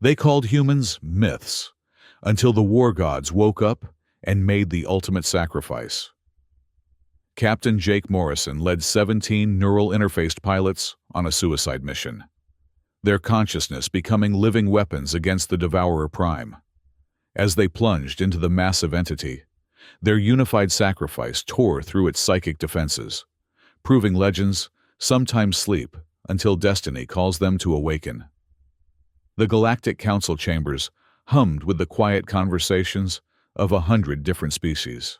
They called humans myths, until the war gods woke up and made the ultimate sacrifice. Captain Jake Morrison led 17 neural interfaced pilots on a suicide mission, their consciousness becoming living weapons against the Devourer Prime. As they plunged into the massive entity, their unified sacrifice tore through its psychic defenses, proving legends sometimes sleep until destiny calls them to awaken. The Galactic Council chambers hummed with the quiet conversations of 100 different species.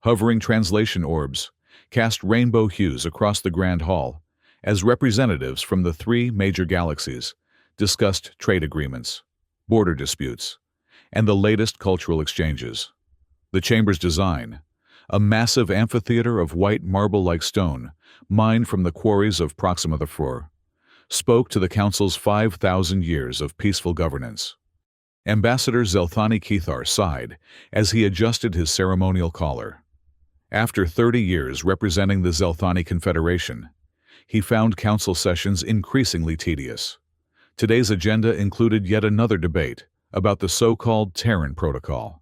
Hovering translation orbs cast rainbow hues across the Grand Hall as representatives from the 3 major galaxies discussed trade agreements, border disputes, and the latest cultural exchanges. The chamber's design, a massive amphitheater of white marble-like stone mined from the quarries of Proxima IV, spoke to the Council's 5,000 years of peaceful governance. Ambassador Zelthani Kethar sighed as he adjusted his ceremonial collar. After 30 years representing the Zelthani Confederation, he found council sessions increasingly tedious. Today's agenda included yet another debate about the so-called Terran Protocol,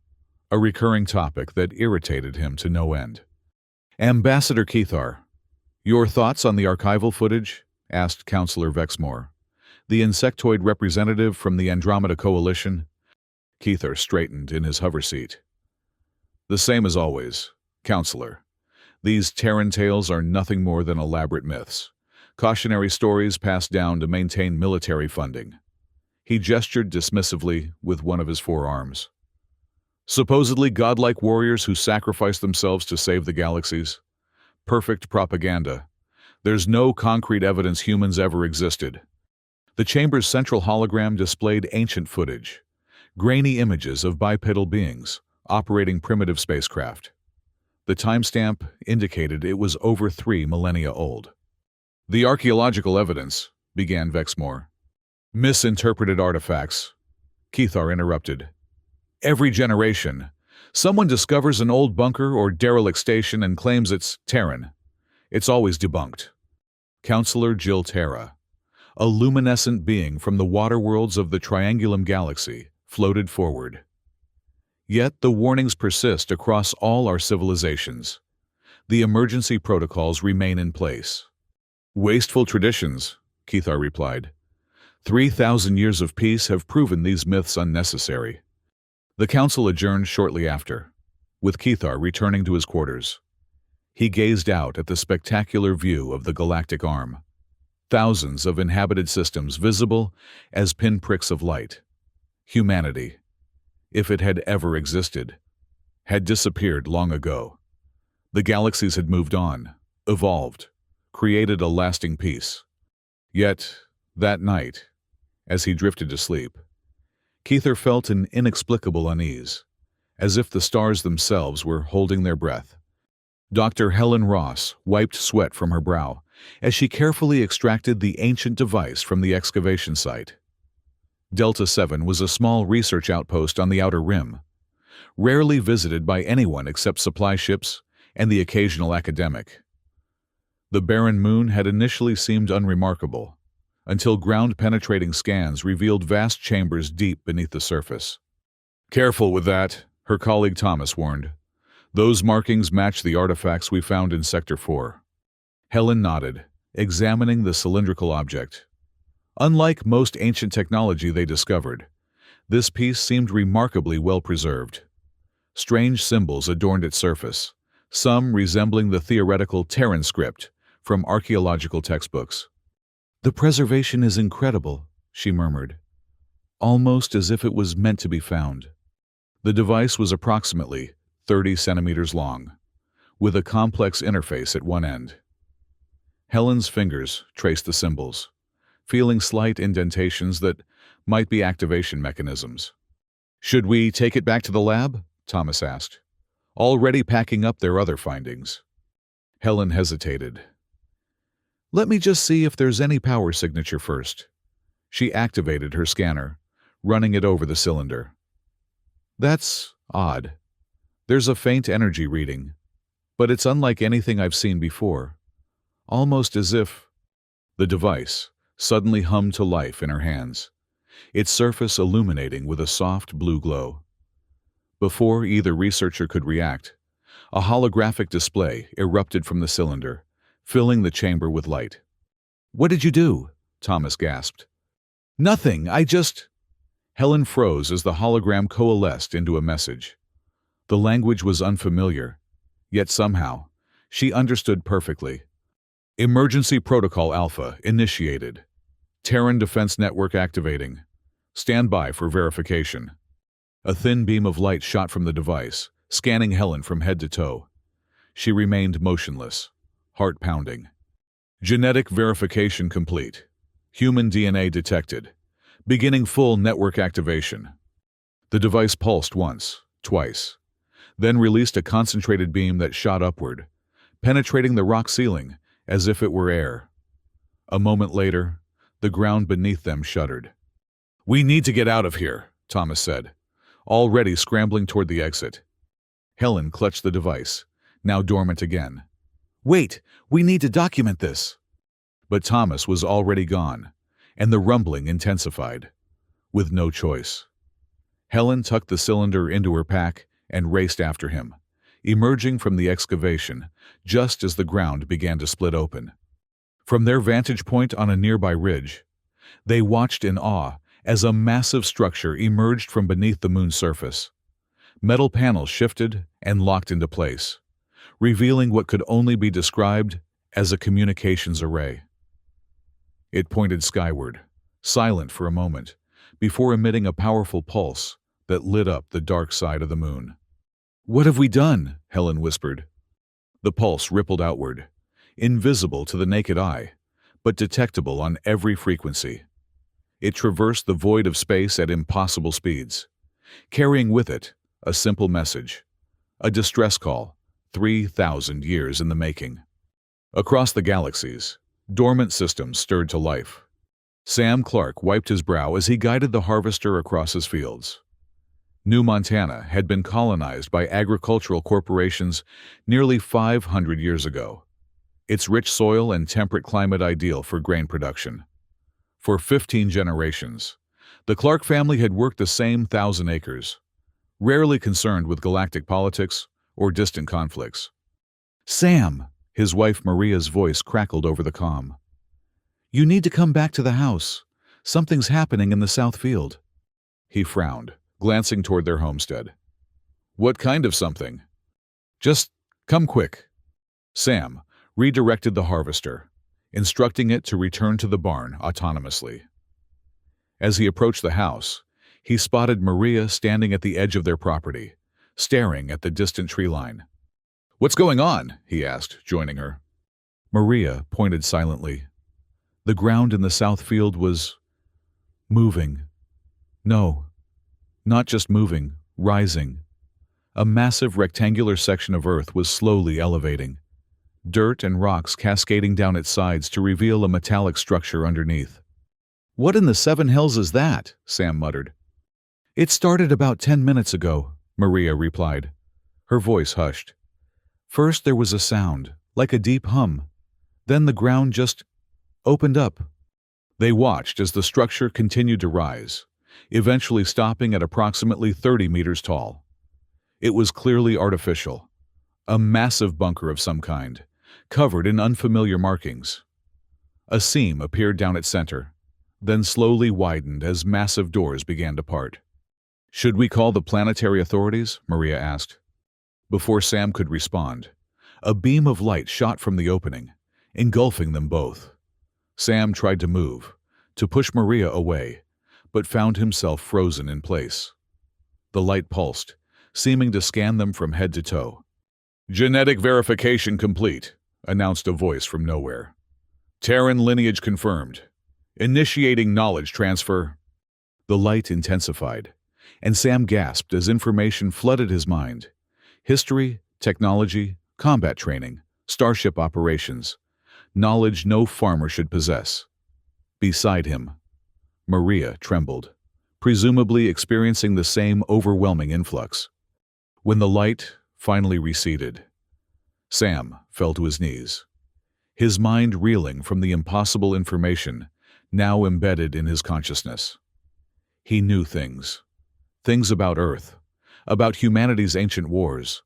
a recurring topic that irritated him to no end. "Ambassador Kethar, your thoughts on the archival footage?" asked Councillor Vexmore, the insectoid representative from the Andromeda Coalition. Kethar straightened in his hover seat. "The same as always, Counselor. These Terran tales are nothing more than elaborate myths, cautionary stories passed down to maintain military funding." He gestured dismissively with one of his forearms. "Supposedly godlike warriors who sacrifice themselves to save the galaxies. Perfect propaganda. There's no concrete evidence humans ever existed." The chamber's central hologram displayed ancient footage, grainy images of bipedal beings operating primitive spacecraft. The timestamp indicated it was over 3 millennia old. "The archaeological evidence," began Vexmore. "Misinterpreted artifacts," Kethar interrupted. "Every generation, someone discovers an old bunker or derelict station and claims it's Terran. It's always debunked." Counselor Jill Terra, a luminescent being from the water worlds of the Triangulum Galaxy, floated forward. "Yet the warnings persist across all our civilizations. The emergency protocols remain in place." "Wasteful traditions," Kethar replied. 3,000 years of peace have proven these myths unnecessary." The council adjourned shortly after, with Kethar returning to his quarters. He gazed out at the spectacular view of the galactic arm. Thousands of inhabited systems visible as pinpricks of light. Humanity, if it had ever existed, had disappeared long ago. The galaxies had moved on, evolved, created a lasting peace. Yet, that night, as he drifted to sleep, Kethar felt an inexplicable unease, as if the stars themselves were holding their breath. Dr. Helen Ross wiped sweat from her brow as she carefully extracted the ancient device from the excavation site. Delta 7 was a small research outpost on the Outer Rim, rarely visited by anyone except supply ships and the occasional academic. The barren moon had initially seemed unremarkable, until ground-penetrating scans revealed vast chambers deep beneath the surface. "Careful with that," her colleague Thomas warned. "Those markings match the artifacts we found in Sector 4. Helen nodded, examining the cylindrical object. Unlike most ancient technology they discovered, this piece seemed remarkably well preserved. Strange symbols adorned its surface, some resembling the theoretical Terran script from archaeological textbooks. "The preservation is incredible," she murmured, almost as if it was meant to be found. The device was approximately 30 centimeters long, with a complex interface at one end. Helen's fingers traced the symbols, feeling slight indentations that might be activation mechanisms. "Should we take it back to the lab?" Thomas asked, already packing up their other findings. Helen hesitated. "Let me just see if there's any power signature first." She activated her scanner, running it over the cylinder. "That's odd. There's a faint energy reading, but it's unlike anything I've seen before. Almost as if..." The device suddenly hummed to life in her hands, its surface illuminating with a soft blue glow. Before either researcher could react, a holographic display erupted from the cylinder, filling the chamber with light. "What did you do?" Thomas gasped. "Nothing, I just—" Helen froze as the hologram coalesced into a message. The language was unfamiliar, yet somehow, she understood perfectly. "Emergency Protocol Alpha initiated. Terran Defense Network activating. Stand by for verification." A thin beam of light shot from the device, scanning Helen from head to toe. She remained motionless, heart pounding. "Genetic verification complete. Human DNA detected. Beginning full network activation." The device pulsed once, twice, then released a concentrated beam that shot upward, penetrating the rock ceiling as if it were air. A moment later, the ground beneath them shuddered. "We need to get out of here," Thomas said, already scrambling toward the exit. Helen clutched the device, now dormant again. "Wait, we need to document this." But Thomas was already gone, and the rumbling intensified. With no choice, Helen tucked the cylinder into her pack and raced after him, emerging from the excavation just as the ground began to split open. From their vantage point on a nearby ridge, they watched in awe as a massive structure emerged from beneath the moon's surface. Metal panels shifted and locked into place, revealing what could only be described as a communications array. It pointed skyward, silent for a moment, before emitting a powerful pulse that lit up the dark side of the moon. "What have we done?" Helen whispered. The pulse rippled outward, invisible to the naked eye, but detectable on every frequency. It traversed the void of space at impossible speeds, carrying with it a simple message, a distress call, 3,000 years in the making. Across the galaxies, dormant systems stirred to life. Sam Clark wiped his brow as he guided the harvester across his fields. New Montana had been colonized by agricultural corporations nearly 500 years ago, its rich soil and temperate climate ideal for grain production. For 15 generations, the Clark family had worked the same 1,000 acres, rarely concerned with galactic politics or distant conflicts. "Sam," his wife Maria's voice crackled over the comm. "You need to come back to the house. Something's happening in the south field." He frowned, glancing toward their homestead. "What kind of something?" "Just come quick." Sam redirected the harvester, instructing it to return to the barn autonomously. As he approached the house, he spotted Maria standing at the edge of their property, staring at the distant tree line. "What's going on?" he asked, joining her. Maria pointed silently. The ground in the south field was moving. No, not just moving, rising. A massive rectangular section of earth was slowly elevating, dirt and rocks cascading down its sides to reveal a metallic structure underneath. "What in the seven hells is that?" Sam muttered. "It started about 10 minutes ago," Maria replied. Her voice hushed. "First there was a sound, like a deep hum. Then the ground just opened up." They watched as the structure continued to rise, eventually stopping at approximately 30 meters tall. It was clearly artificial, a massive bunker of some kind, covered in unfamiliar markings. A seam appeared down its center, then slowly widened as massive doors began to part. "Should we call the planetary authorities?" Maria asked. Before Sam could respond, a beam of light shot from the opening, engulfing them both. Sam tried to move, to push Maria away, but found himself frozen in place. The light pulsed, seeming to scan them from head to toe. "Genetic verification complete," announced a voice from nowhere. "Terran lineage confirmed. Initiating knowledge transfer." The light intensified, and Sam gasped as information flooded his mind. History, technology, combat training, starship operations. Knowledge no farmer should possess. Beside him, Maria trembled, presumably experiencing the same overwhelming influx. When the light finally receded, Sam fell to his knees, his mind reeling from the impossible information now embedded in his consciousness. He knew things. Things about Earth, about humanity's ancient wars,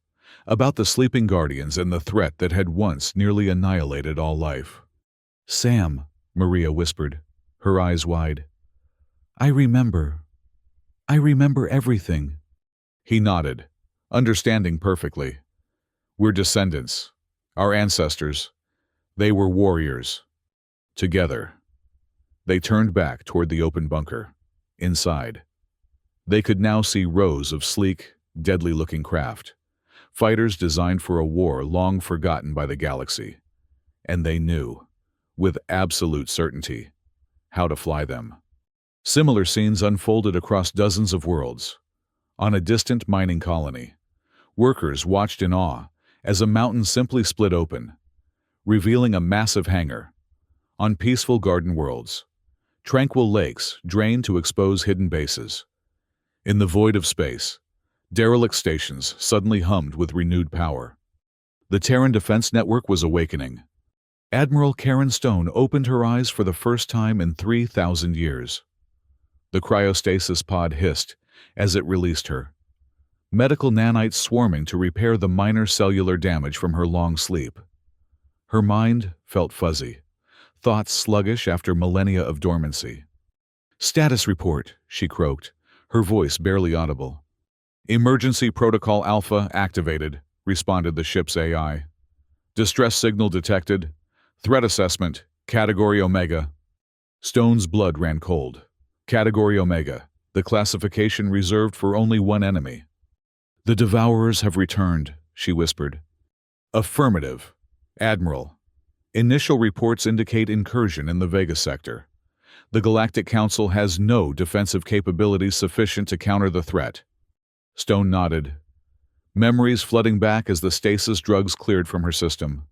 about the sleeping guardians and the threat that had once nearly annihilated all life. "Sam," Maria whispered, her eyes wide. I remember everything." He nodded, understanding perfectly. "We're descendants. Our ancestors. They were warriors. Together." They turned back toward the open bunker. Inside, they could now see rows of sleek, deadly-looking craft, fighters designed for a war long forgotten by the galaxy. And they knew, with absolute certainty, how to fly them. Similar scenes unfolded across dozens of worlds. On a distant mining colony, workers watched in awe as a mountain simply split open, revealing a massive hangar. On peaceful garden worlds, tranquil lakes drained to expose hidden bases. In the void of space, derelict stations suddenly hummed with renewed power. The Terran Defense Network was awakening. Admiral Karen Stone opened her eyes for the first time in 3,000 years. The cryostasis pod hissed as it released her, medical nanites swarming to repair the minor cellular damage from her long sleep. Her mind felt fuzzy, thoughts sluggish after millennia of dormancy. "Status report," she croaked, her voice barely audible. "Emergency Protocol Alpha activated," responded the ship's AI. "Distress signal detected. Threat assessment, Category Omega." Stone's blood ran cold. Category Omega, the classification reserved for only one enemy. "The Devourers have returned," she whispered. "Affirmative, Admiral. Initial reports indicate incursion in the Vega sector. The Galactic Council has no defensive capabilities sufficient to counter the threat." Stone nodded, memories flooding back as the stasis drugs cleared from her system.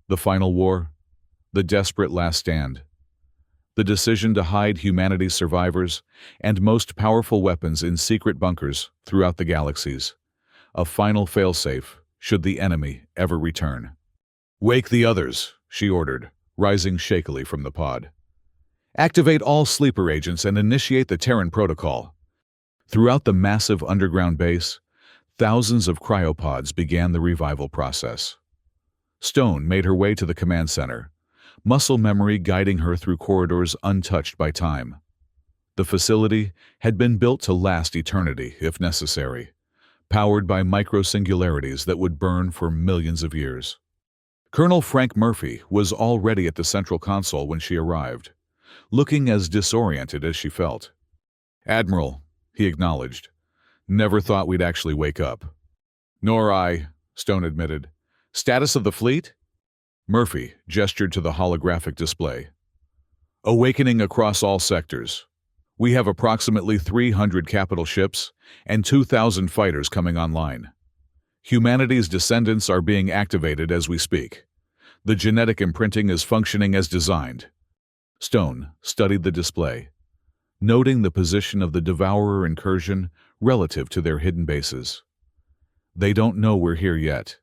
The final war, the desperate last stand. The decision to hide humanity's survivors and most powerful weapons in secret bunkers throughout the galaxies. A final failsafe should the enemy ever return. "Wake the others," she ordered, rising shakily from the pod. "Activate all sleeper agents and initiate the Terran Protocol." Throughout the massive underground base, thousands of cryopods began the revival process. Stone made her way to the command center, muscle memory guiding her through corridors untouched by time. The facility had been built to last eternity, if necessary, powered by micro-singularities that would burn for millions of years. Colonel Frank Murphy was already at the central console when she arrived, looking as disoriented as she felt. "Admiral," he acknowledged, "never thought we'd actually wake up." "Nor I," Stone admitted. "Status of the fleet?" Murphy gestured to the holographic display. "Awakening across all sectors. We have approximately 300 capital ships and 2,000 fighters coming online. Humanity's descendants are being activated as we speak. The genetic imprinting is functioning as designed." Stone studied the display, noting the position of the Devourer incursion relative to their hidden bases. "They don't know we're here yet.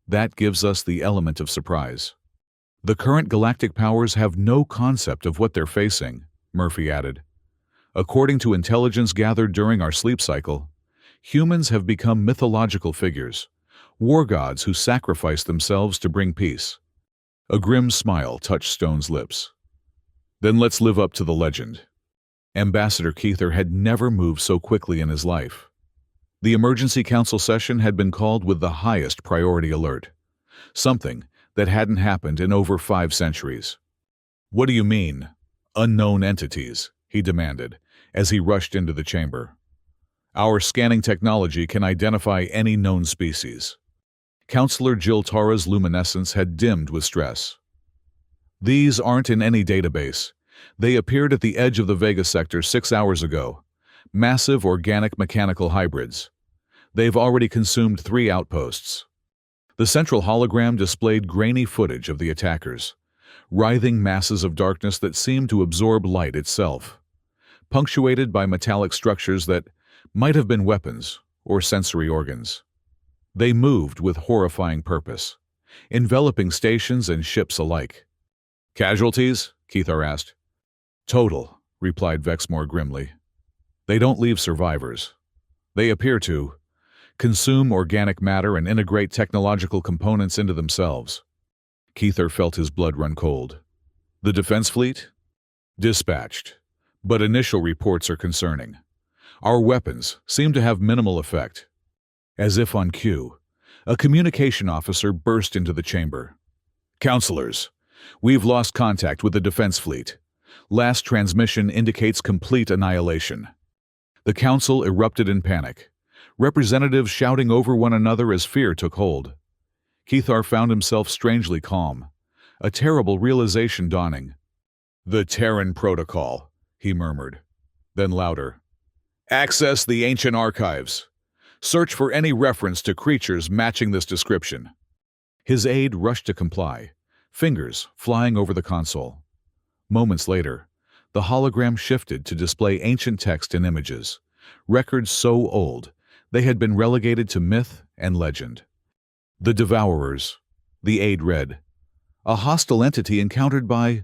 That gives us the element of surprise." "The current galactic powers have no concept of what they're facing," Murphy added. "According to intelligence gathered during our sleep cycle, humans have become mythological figures, war gods who sacrifice themselves to bring peace." A grim smile touched Stone's lips. "Then let's live up to the legend." Ambassador Keither had never moved so quickly in his life. The emergency council session had been called with the highest priority alert, something that hadn't happened in over 5 centuries. "What do you mean, unknown entities?" he demanded as he rushed into the chamber. "Our scanning technology can identify any known species." Counselor Jill Tara's luminescence had dimmed with stress. "These aren't in any database. They appeared at the edge of the Vega sector 6 hours ago. Massive organic mechanical hybrids. They've already consumed 3 outposts." The central hologram displayed grainy footage of the attackers, writhing masses of darkness that seemed to absorb light itself, punctuated by metallic structures that might have been weapons or sensory organs. They moved with horrifying purpose, enveloping stations and ships alike. "Casualties?" Keithar asked. "Total," replied Vexmore grimly. They don't leave survivors. They appear to consume organic matter and integrate technological components into themselves. Keithar felt his blood run cold. The defense fleet? Dispatched. But initial reports are concerning. Our weapons seem to have minimal effect. As if on cue, a communication officer burst into the chamber. Counselors, we've lost contact with the defense fleet. Last transmission indicates complete annihilation. The council erupted in panic, representatives shouting over one another as fear took hold. Keithar found himself strangely calm, a terrible realization dawning. The Terran Protocol, he murmured. Then louder. Access the ancient archives. Search for any reference to creatures matching this description. His aide rushed to comply, fingers flying over the console. Moments later, the hologram shifted to display ancient text and images, records so old they had been relegated to myth and legend. The Devourers, the aide read, a hostile entity encountered by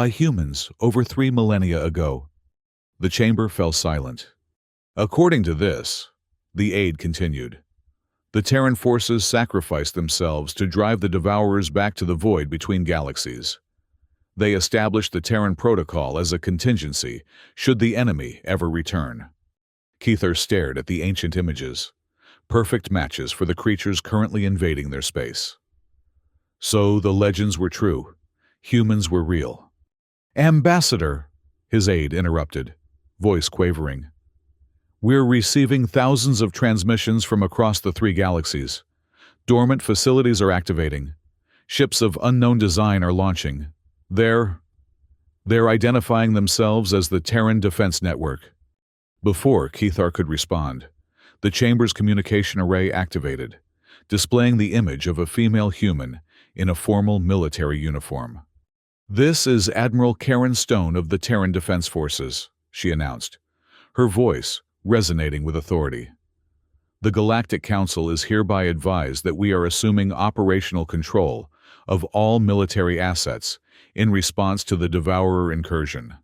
humans over 3 millennia ago. The chamber fell silent. According to this, the aide continued, the Terran forces sacrificed themselves to drive the Devourers back to the void between galaxies. They established the Terran Protocol as a contingency should the enemy ever return. Keithar stared at the ancient images, perfect matches for the creatures currently invading their space. So the legends were true. Humans were real. Ambassador, his aide interrupted, voice quavering. We're receiving thousands of transmissions from across the 3 galaxies. Dormant facilities are activating. Ships of unknown design are launching. They're identifying themselves as the Terran Defense Network. Before Keithar could respond, the chamber's communication array activated, displaying the image of a female human in a formal military uniform. This is Admiral Karen Stone of the Terran Defense Forces, she announced, her voice resonating with authority. The Galactic Council is hereby advised that we are assuming operational control of all military assets in response to the Devourer incursion.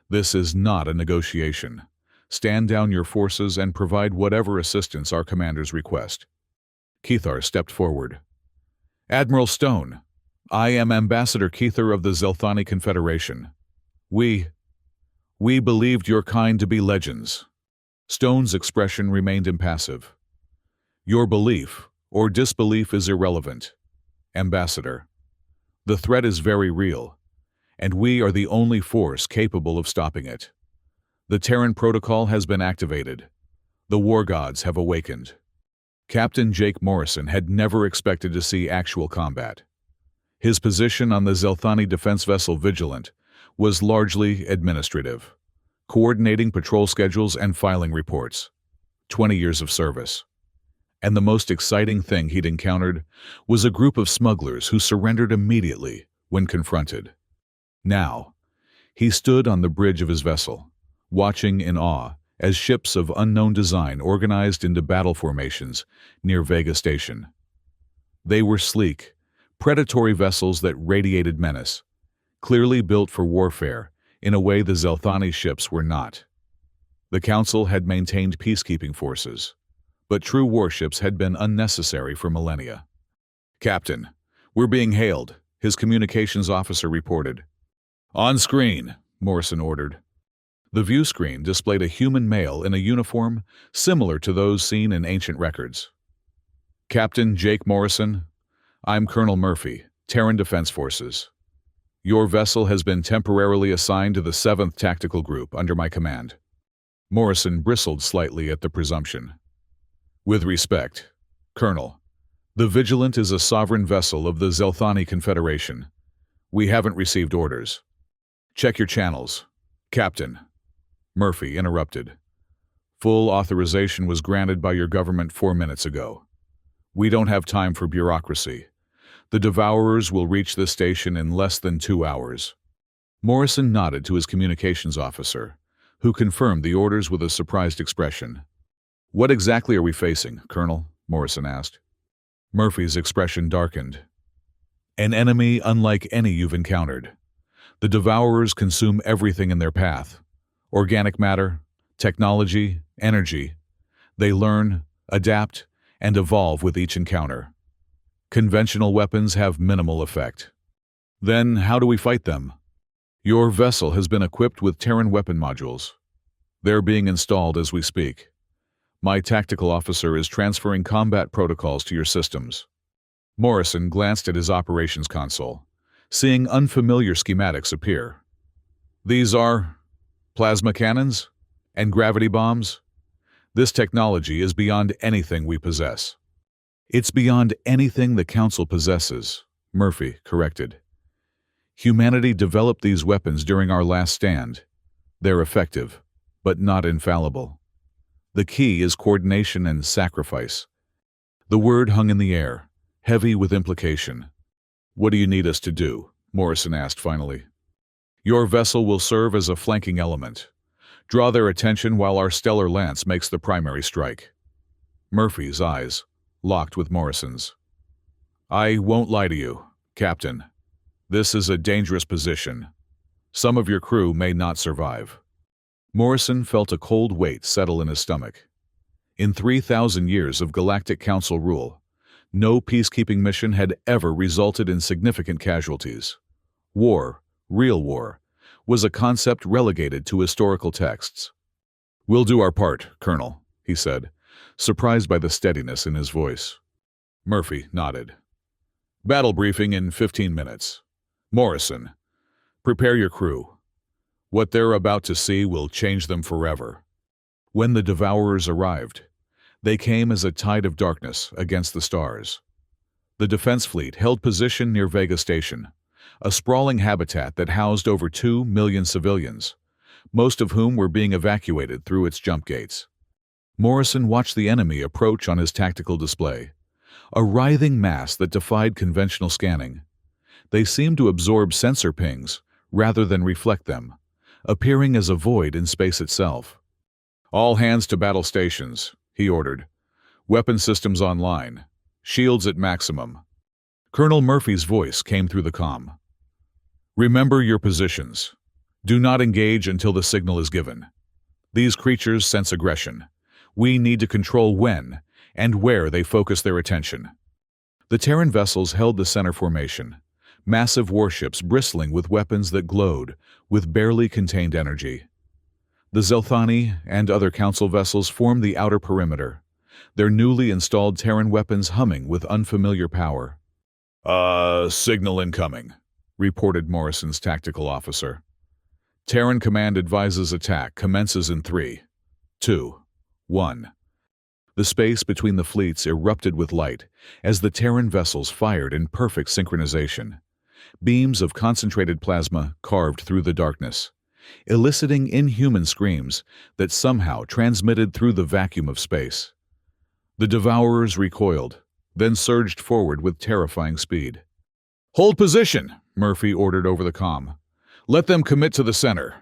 This is not a negotiation. Stand down your forces and provide whatever assistance our commanders request. Keithar stepped forward. Admiral Stone, I am Ambassador Keithar of the Zelthani Confederation. We believed your kind to be legends. Stone's expression remained impassive. Your belief or disbelief is irrelevant. Ambassador, the threat is very real, and we are the only force capable of stopping it. The Terran Protocol has been activated. The war gods have awakened. Captain Jake Morrison had never expected to see actual combat. His position on the Zelthani defense vessel Vigilant was largely administrative, coordinating patrol schedules and filing reports. 20 years of service. And the most exciting thing he'd encountered was a group of smugglers who surrendered immediately when confronted. Now, he stood on the bridge of his vessel, watching in awe as ships of unknown design organized into battle formations near Vega Station. They were sleek, predatory vessels that radiated menace, clearly built for warfare in a way the Zelthani ships were not. The Council had maintained peacekeeping forces, but true warships had been unnecessary for millennia. Captain, we're being hailed, his communications officer reported. On screen, Morrison ordered. The view screen displayed a human male in a uniform similar to those seen in ancient records. Captain Jake Morrison, I'm Colonel Murphy, Terran Defense Forces. Your vessel has been temporarily assigned to the 7th Tactical Group under my command. Morrison bristled slightly at the presumption. With respect, Colonel, the Vigilant is a sovereign vessel of the Zelthani Confederation. We haven't received orders. Check your channels. Captain. Murphy interrupted. Full authorization was granted by your government 4 minutes ago. We don't have time for bureaucracy. The Devourers will reach this station in less than 2 hours. Morrison nodded to his communications officer, who confirmed the orders with a surprised expression. What exactly are we facing, Colonel? Morrison asked. Murphy's expression darkened. An enemy unlike any you've encountered. The Devourers consume everything in their path. Organic matter, Technology, energy. They learn, adapt, and evolve with each encounter. Conventional weapons have minimal effect. Then, how do we fight them? Your vessel has been equipped with Terran weapon modules. They're being installed as we speak. My tactical officer is transferring combat protocols to your systems. Morrison glanced at his operations console, seeing unfamiliar schematics appear. These are plasma cannons and gravity bombs. This technology is beyond anything we possess. It's beyond anything the Council possesses, Murphy corrected. Humanity developed these weapons during our last stand. They're effective, but not infallible. The key is coordination and sacrifice. The word hung in the air, heavy with implication. What do you need us to do? Morrison asked finally. Your vessel will serve as a flanking element. Draw their attention while our stellar lance makes the primary strike. Murphy's eyes locked with Morrison's. I won't lie to you, Captain. This is a dangerous position. Some of your crew may not survive. Morrison felt a cold weight settle in his stomach. In 3,000 years of Galactic Council rule, no peacekeeping mission had ever resulted in significant casualties. War, real war, was a concept relegated to historical texts. We'll do our part, Colonel, he said, surprised by the steadiness in his voice. Murphy nodded. Battle briefing in 15 minutes. Morrison, prepare your crew. What they're about to see will change them forever. When the Devourers arrived, they came as a tide of darkness against the stars. The defense fleet held position near Vega Station, a sprawling habitat that housed over 2 million civilians, most of whom were being evacuated through its jump gates. Morrison watched the enemy approach on his tactical display, a writhing mass that defied conventional scanning. They seemed to absorb sensor pings rather than reflect them, appearing as a void in space itself. All hands to battle stations, he ordered. Weapon systems online. Shields at maximum. Colonel Murphy's voice came through the comm. Remember your positions. Do not engage until the signal is given. These creatures sense aggression. We need to control when and where they focus their attention. The Terran vessels held the center formation, massive warships bristling with weapons that glowed with barely contained energy. The Zelthani and other Council vessels formed the outer perimeter, their newly installed Terran weapons humming with unfamiliar power. Signal incoming, reported Morrison's tactical officer. Terran command advises attack commences in 3, 2, 1. The space between the fleets erupted with light as the Terran vessels fired in perfect synchronization. Beams of concentrated plasma carved through the darkness, eliciting inhuman screams that somehow transmitted through the vacuum of space. The Devourers recoiled, then surged forward with terrifying speed. Hold position, Murphy ordered over the comm. Let them commit to the center.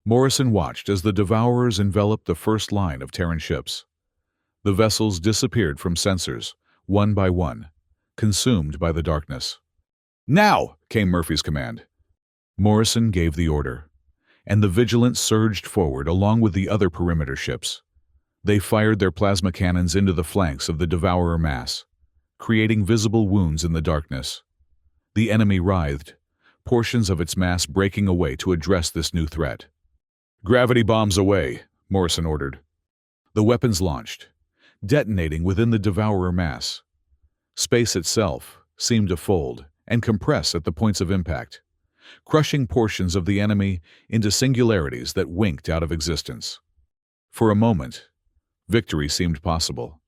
Morrison watched as the Devourers enveloped the first line of Terran ships. The vessels disappeared from sensors, one by one, consumed by the darkness. Now, came Murphy's command. Morrison gave the order, and the Vigilance surged forward along with the other perimeter ships. They fired their plasma cannons into the flanks of the Devourer mass, creating visible wounds in the darkness. The enemy writhed, portions of its mass breaking away to address this new threat. Gravity bombs away, Morrison ordered. The weapons launched, detonating within the Devourer mass. Space itself seemed to fold and compress at the points of impact, crushing portions of the enemy into singularities that winked out of existence. For a moment, victory seemed possible.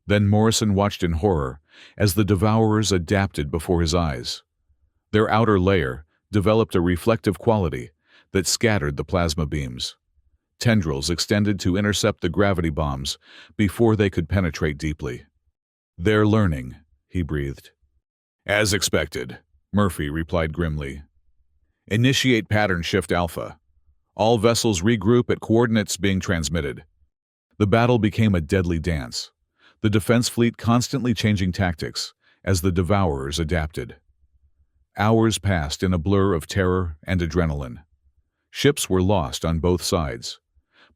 Then Morrison watched in horror as the Devourers adapted before his eyes. Their outer layer developed a reflective quality that scattered the plasma beams. Tendrils extended to intercept the gravity bombs before they could penetrate deeply. They're learning, he breathed. As expected, Murphy replied grimly. Initiate pattern shift alpha. All vessels regroup at coordinates being transmitted. The battle became a deadly dance, the defense fleet constantly changing tactics as the Devourers adapted. Hours passed in a blur of terror and adrenaline. Ships were lost on both sides,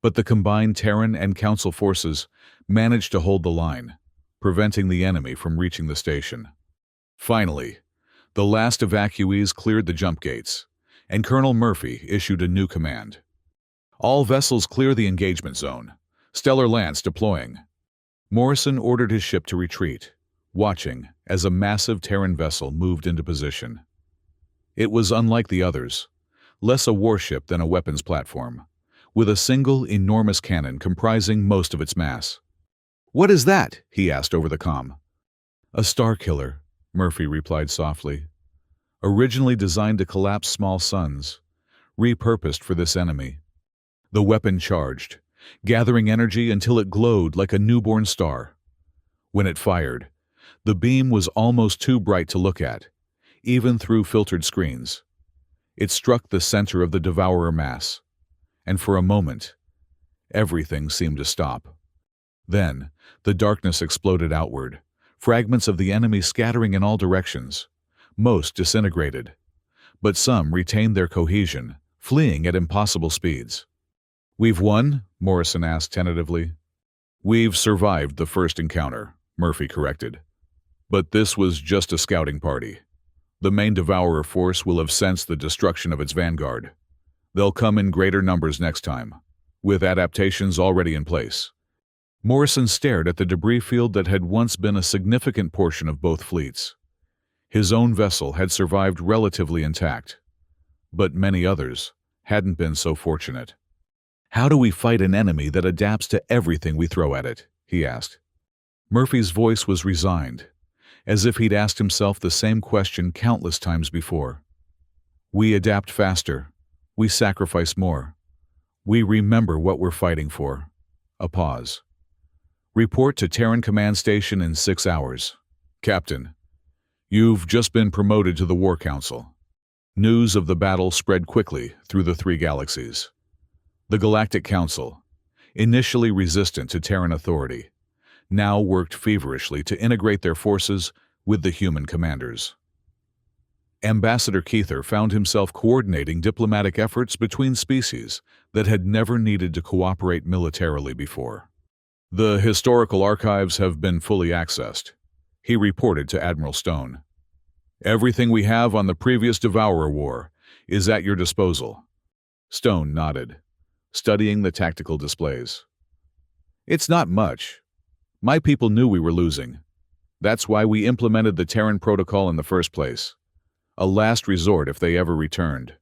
But the combined Terran and Council forces managed to hold the line, preventing the enemy from reaching the station. Finally, the last evacuees cleared the jump gates, and Colonel Murphy issued a new command. All vessels clear the engagement zone. Stellar Lance deploying. Morrison ordered his ship to retreat, watching as a massive Terran vessel moved into position. It was unlike the others, less a warship than a weapons platform, with a single enormous cannon comprising most of its mass. "What is that?" he asked over the comm. "A star killer," Murphy replied softly. "Originally designed to collapse small suns, repurposed for this enemy." The weapon charged, gathering energy until it glowed like a newborn star. When it fired, the beam was almost too bright to look at, even through filtered screens. It struck the center of the devourer mass, and for a moment, everything seemed to stop. Then, the darkness exploded outward, fragments of the enemy scattering in all directions. Most disintegrated, but some retained their cohesion, fleeing at impossible speeds. "We've won?" Morrison asked tentatively. "We've survived the first encounter," Murphy corrected. "But this was just a scouting party. The main Devourer force will have sensed the destruction of its vanguard. They'll come in greater numbers next time, with adaptations already in place." Morrison stared at the debris field that had once been a significant portion of both fleets. His own vessel had survived relatively intact, but many others hadn't been so fortunate. "How do we fight an enemy that adapts to everything we throw at it?" he asked. Murphy's voice was resigned, as if he'd asked himself the same question countless times before. "We adapt faster. We sacrifice more. We remember what we're fighting for." A pause. "Report to Terran Command Station in 6 hours. Captain, you've just been promoted to the War Council." News of the battle spread quickly through the 3 galaxies. The Galactic Council, initially resistant to Terran authority, now worked feverishly to integrate their forces with the human commanders. Ambassador Keither found himself coordinating diplomatic efforts between species that had never needed to cooperate militarily before. "The historical archives have been fully accessed," he reported to Admiral Stone. "Everything we have on the previous Devourer War is at your disposal." Stone nodded, studying the tactical displays. "It's not much. My people knew we were losing. That's why we implemented the Terran Protocol in the first place. A last resort if they ever returned."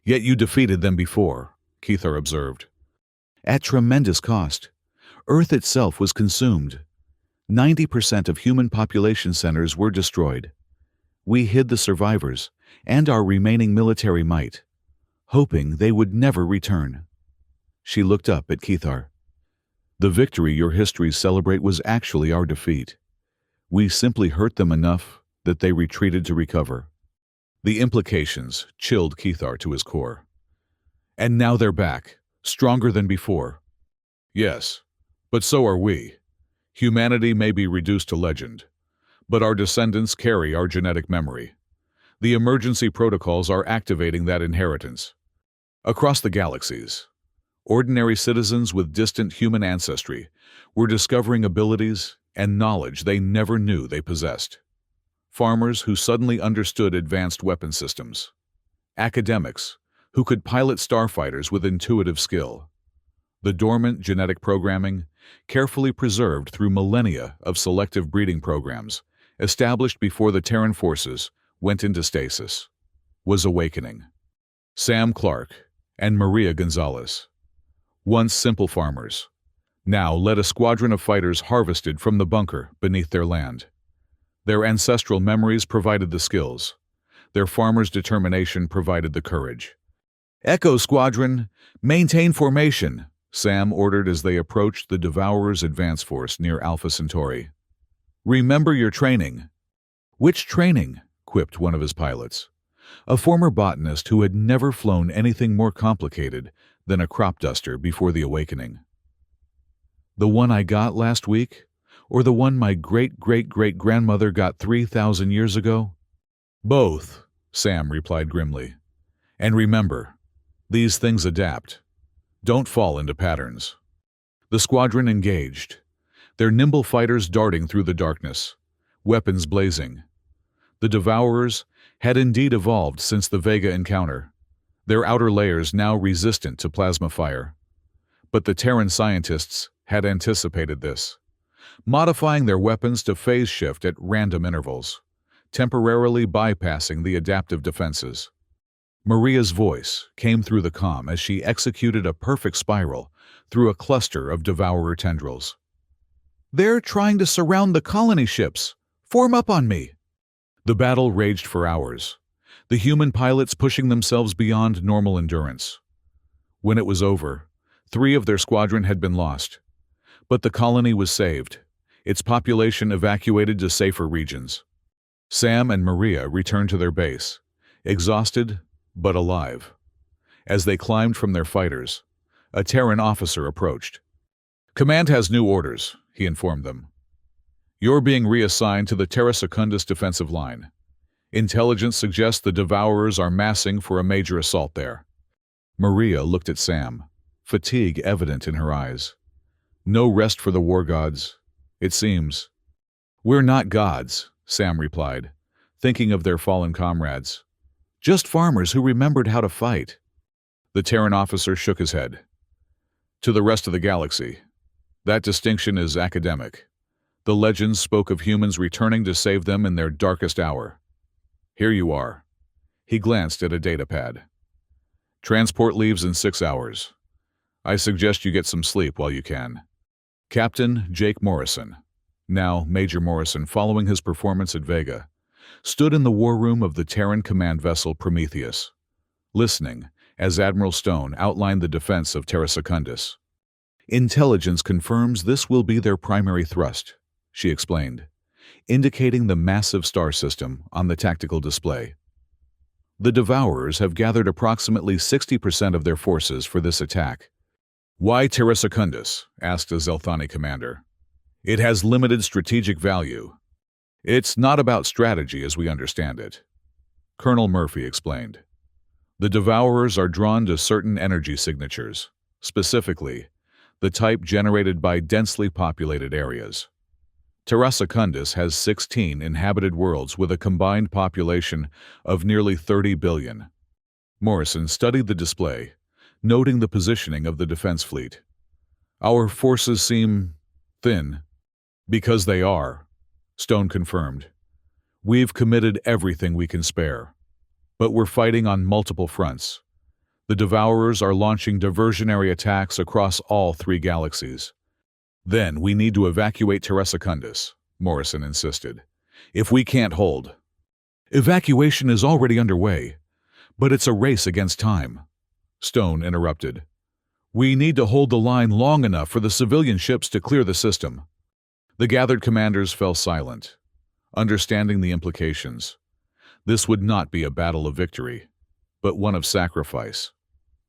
"Yet you defeated them before," Keither observed. "At tremendous cost. Earth itself was consumed. 90% of human population centers were destroyed. We hid the survivors and our remaining military might, hoping they would never return." She looked up at Keithar. "The victory your histories celebrate was actually our defeat. We simply hurt them enough that they retreated to recover." The implications chilled Keithar to his core. "And now they're back, stronger than before." "Yes, but so are we. Humanity may be reduced to legend, but our descendants carry our genetic memory. The emergency protocols are activating that inheritance. Across the galaxies, ordinary citizens with distant human ancestry were discovering abilities and knowledge they never knew they possessed. Farmers who suddenly understood advanced weapon systems. Academics who could pilot starfighters with intuitive skill. The dormant genetic programming, carefully preserved through millennia of selective breeding programs, established before the Terran forces went into stasis, was awakening. Sam Clark and Maria Gonzalez, once simple farmers, now led a squadron of fighters harvested from the bunker beneath their land. Their ancestral memories provided the skills. Their farmers' determination provided the courage. "Echo Squadron, maintain formation," Sam ordered as they approached the Devourer's advance force near Alpha Centauri. "Remember your training." "Which training?" quipped one of his pilots, a former botanist who had never flown anything more complicated than a crop duster before the awakening. "The one I got last week? Or the one my great-great-great-grandmother got 3,000 years ago?" "Both," Sam replied grimly. "And remember, these things adapt. Don't fall into patterns. The squadron engaged, their nimble fighters darting through the darkness, weapons blazing. The Devourers had indeed evolved since the Vega encounter, their outer layers now resistant to plasma fire. But the Terran scientists had anticipated this, modifying their weapons to phase shift at random intervals, temporarily bypassing the adaptive defenses. Maria's voice came through the comm as she executed a perfect spiral through a cluster of Devourer tendrils. "They're trying to surround the colony ships. Form up on me." The battle raged for hours, the human pilots pushing themselves beyond normal endurance. When it was over, 3 of their squadron had been lost. But the colony was saved, its population evacuated to safer regions. Sam and Maria returned to their base, exhausted but alive. As they climbed from their fighters, a Terran officer approached. "Command has new orders," he informed them. "You're being reassigned to the Terra Secundus defensive line. Intelligence suggests the Devourers are massing for a major assault there." Maria looked at Sam, fatigue evident in her eyes. "No rest for the war gods, it seems." "We're not gods," Sam replied, thinking of their fallen comrades. "Just farmers who remembered how to fight." The Terran officer shook his head. "To the rest of the galaxy, that distinction is academic. The legends spoke of humans returning to save them in their darkest hour. Here you are." He glanced at a datapad. "Transport leaves in 6 hours. I suggest you get some sleep while you can. Captain Jake Morrison, now Major Morrison following his performance at Vega, stood in the war room of the Terran command vessel Prometheus, listening as Admiral Stone outlined the defense of Terra Secundus. "Intelligence confirms this will be their primary thrust," she explained, indicating the massive star system on the tactical display. "The Devourers have gathered approximately 60% of their forces for this attack." "Why Terra Secundus?" asked a Zelthani commander. "It has limited strategic value. It's not about strategy as we understand it." Colonel Murphy explained. "The Devourers are drawn to certain energy signatures, specifically the type generated by densely populated areas. Terra Secundus has 16 inhabited worlds with a combined population of nearly 30 billion. Morrison studied the display, noting the positioning of the defense fleet. "Our forces seem thin." "Because they are," Stone confirmed. "We've committed everything we can spare. But we're fighting on multiple fronts. The Devourers are launching diversionary attacks across all 3 galaxies. Then we need to evacuate Terra Secundus," Morrison insisted. "If we can't hold." "Evacuation is already underway, but it's a race against time," Stone interrupted. "We need to hold the line long enough for the civilian ships to clear the system." The gathered commanders fell silent, understanding the implications. This would not be a battle of victory, but one of sacrifice,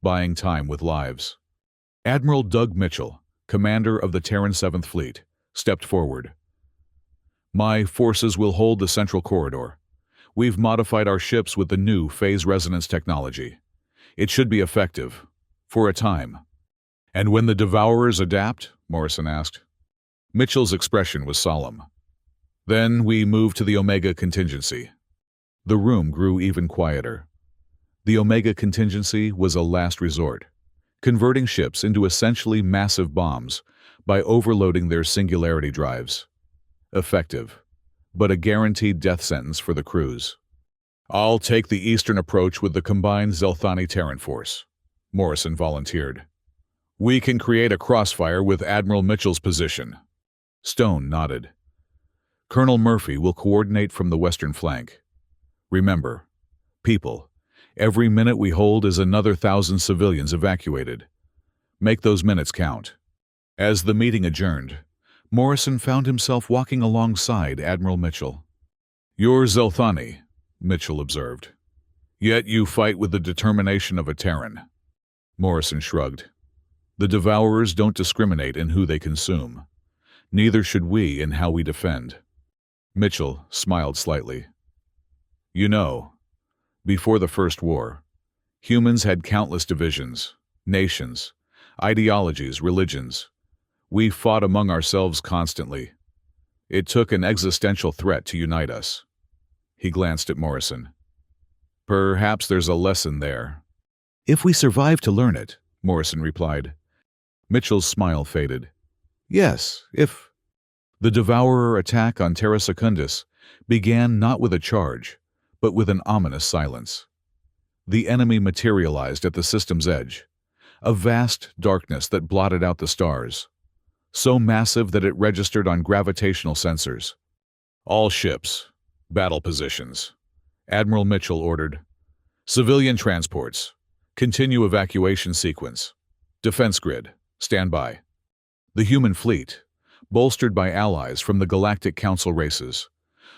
buying time with lives. Admiral Doug Mitchell, commander of the Terran 7th Fleet, stepped forward. "My forces will hold the central corridor. We've modified our ships with the new phase resonance technology. It should be effective, for a time." "And when the Devourers adapt?" Morrison asked. Mitchell's expression was solemn. "Then we move to the Omega contingency." The room grew even quieter. The Omega contingency was a last resort, converting ships into essentially massive bombs by overloading their singularity drives. Effective, but a guaranteed death sentence for the crews. "I'll take the eastern approach with the combined Zelthani-Terran force," Morrison volunteered. "We can create a crossfire with Admiral Mitchell's position." Stone nodded. "Colonel Murphy will coordinate from the western flank. Remember, people, every minute we hold is another 1,000 civilians evacuated. Make those minutes count." As the meeting adjourned, Morrison found himself walking alongside Admiral Mitchell. "You're Zelthani," Mitchell observed. "Yet you fight with the determination of a Terran." Morrison shrugged. "The Devourers don't discriminate in who they consume. Neither should we in how we defend." Mitchell smiled slightly. "You know, before the First War, humans had countless divisions, nations, ideologies, religions. We fought among ourselves constantly. It took an existential threat to unite us. He glanced at Morrison. Perhaps there's a lesson there. If we survive to learn it, Morrison replied. Mitchell's smile faded. Yes, if... The Devourer attack on Terra Secundus began not with a charge, but with an ominous silence. The enemy materialized at the system's edge, a vast darkness that blotted out the stars, so massive that it registered on gravitational sensors. All ships, battle positions. Admiral Mitchell ordered. Civilian transports, continue evacuation sequence. Defense grid, stand by. The human fleet, bolstered by allies from the Galactic Council races,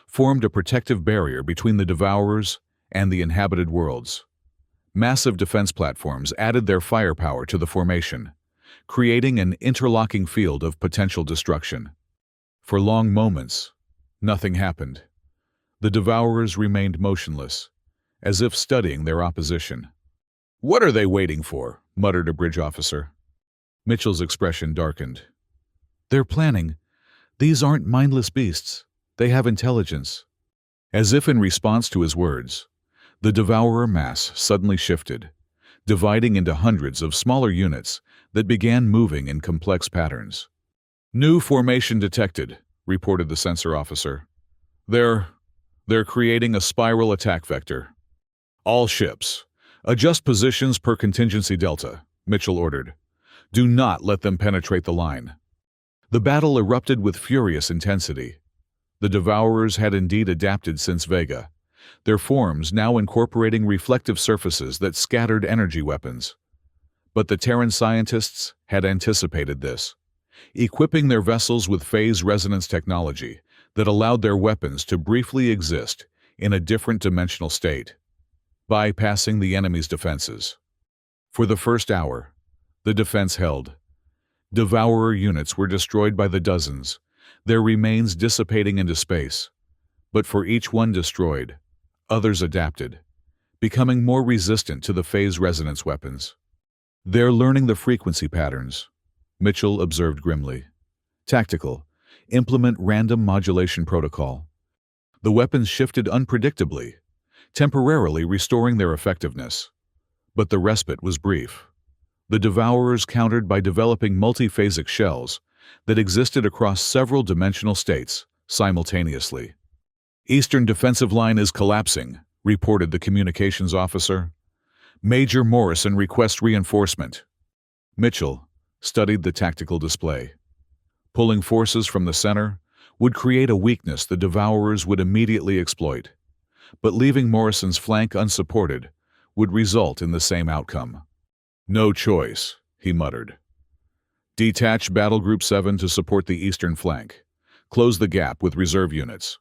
formed a protective barrier between the Devourers and the inhabited worlds. Massive defense platforms added their firepower to the formation, creating an interlocking field of potential destruction. For long moments, nothing happened. The Devourers remained motionless, as if studying their opposition. "What are they waiting for?" muttered a bridge officer. Mitchell's expression darkened. "They're planning. These aren't mindless beasts. They have intelligence." As if in response to his words, the Devourer mass suddenly shifted, dividing into hundreds of smaller units that began moving in complex patterns. "New formation detected," reported the sensor officer. They're creating a spiral attack vector. "All ships, adjust positions per contingency delta," Mitchell ordered. "Do not let them penetrate the line." The battle erupted with furious intensity. The Devourers had indeed adapted since Vega, their forms now incorporating reflective surfaces that scattered energy weapons. But the Terran scientists had anticipated this, equipping their vessels with phase resonance technology that allowed their weapons to briefly exist in a different dimensional state, bypassing the enemy's defenses. For the first hour, the defense held. Devourer units were destroyed by the dozens, their remains dissipating into space. But for each one destroyed, others adapted, becoming more resistant to the phase resonance weapons. "They're learning the frequency patterns," Mitchell observed grimly. "Tactical. Implement random modulation protocol." The weapons shifted unpredictably, temporarily restoring their effectiveness. But the respite was brief. The Devourers countered by developing multiphasic shells that existed across several dimensional states simultaneously. "Eastern defensive line is collapsing," reported the communications officer. "Major Morrison requests reinforcement." Mitchell studied the tactical display. Pulling forces from the center would create a weakness the Devourers would immediately exploit, but leaving Morrison's flank unsupported would result in the same outcome. "No choice," he muttered. "Detach Battle Group 7 to support the eastern flank. Close the gap with reserve units."